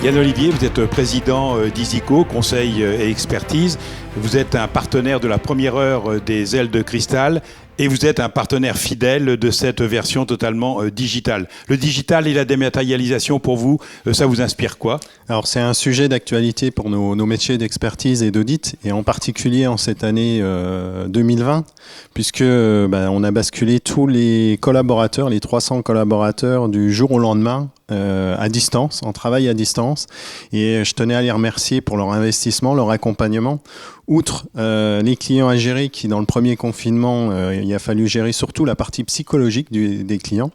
Yann Olivier, vous êtes président d'Isico, conseil et expertise. Vous êtes un partenaire de la première heure des ailes de cristal et vous êtes un partenaire fidèle de cette version totalement digitale. Le digital et la dématérialisation, pour vous, ça vous inspire quoi? Alors c'est un sujet d'actualité pour nos métiers d'expertise et d'audit, et en particulier en cette année 2020, puisque on a basculé tous les collaborateurs, les 300 collaborateurs du jour au lendemain, à distance, en travail à distance, et je tenais à les remercier pour leur investissement, leur accompagnement. Outre les clients à gérer qui, dans le premier confinement, il a fallu gérer surtout la partie psychologique des clients.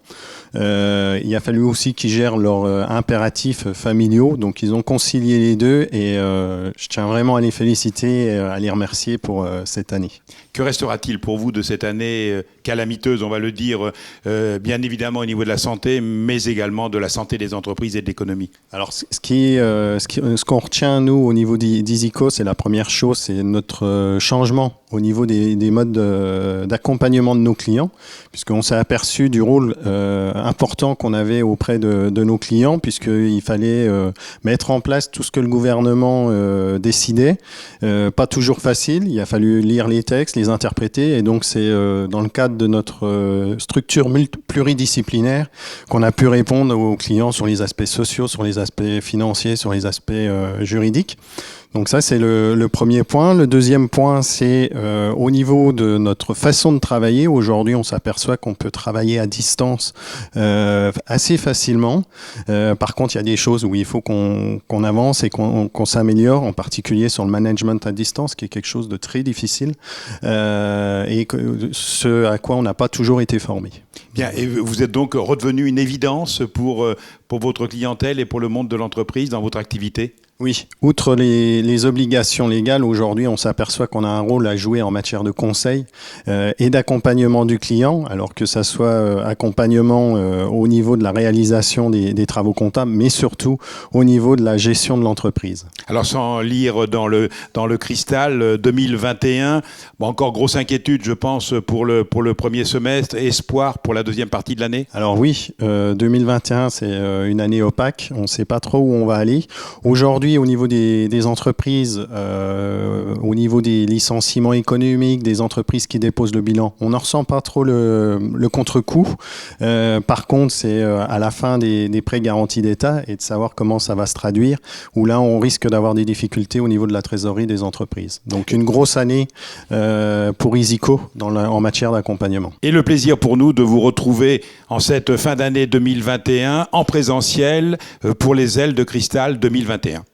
Il a fallu aussi qu'ils gèrent leurs impératifs familiaux, donc ils ont concilié les deux, et je tiens vraiment à les féliciter et à les remercier pour cette année. Que restera-t-il pour vous de cette année calamiteuse, on va le dire, bien évidemment au niveau de la santé, mais également de la santé des entreprises et de l'économie? Alors, ce qu'on retient, nous, au niveau d'Isico, c'est la première chose, c'est notre changement au niveau des modes d'accompagnement de nos clients, puisqu'on s'est aperçu du rôle important qu'on avait auprès de nos clients, puisqu'il fallait mettre en place tout ce que le gouvernement décidait. Pas toujours facile, il a fallu lire les textes, les interpréter, et donc c'est dans le cadre de notre structure pluridisciplinaire qu'on a pu répondre aux clients sur les aspects sociaux, sur les aspects financiers, sur les aspects juridiques. Donc ça, c'est le premier point. Le deuxième point, c'est au niveau de notre façon de travailler. Aujourd'hui, on s'aperçoit qu'on peut travailler à distance assez facilement. Par contre, il y a des choses où il faut qu'on avance et qu'on s'améliore, en particulier sur le management à distance, qui est quelque chose de très difficile et ce à quoi on n'a pas toujours été formé. Bien, et vous êtes donc redevenu une évidence pour votre clientèle et pour le monde de l'entreprise dans votre activité? Oui, outre les obligations légales, aujourd'hui on s'aperçoit qu'on a un rôle à jouer en matière de conseil et d'accompagnement du client, alors que ça soit accompagnement au niveau de la réalisation des travaux comptables, mais surtout au niveau de la gestion de l'entreprise. Alors sans lire dans le cristal, 2021, encore grosse inquiétude je pense pour le premier semestre, espoir pour la deuxième partie de l'année? Alors oui, 2021 c'est une année opaque, on ne sait pas trop où on va aller. Aujourd'hui, au niveau des entreprises, au niveau des licenciements économiques, des entreprises qui déposent le bilan, on n'en ressent pas trop le contre-coup. Par contre, c'est à la fin des prêts garantis d'État et de savoir comment ça va se traduire, où là, on risque d'avoir des difficultés au niveau de la trésorerie des entreprises. Donc, une grosse année pour Isico en matière d'accompagnement. Et le plaisir pour nous de vous retrouver en cette fin d'année 2021 en présentiel pour les ailes de cristal 2021.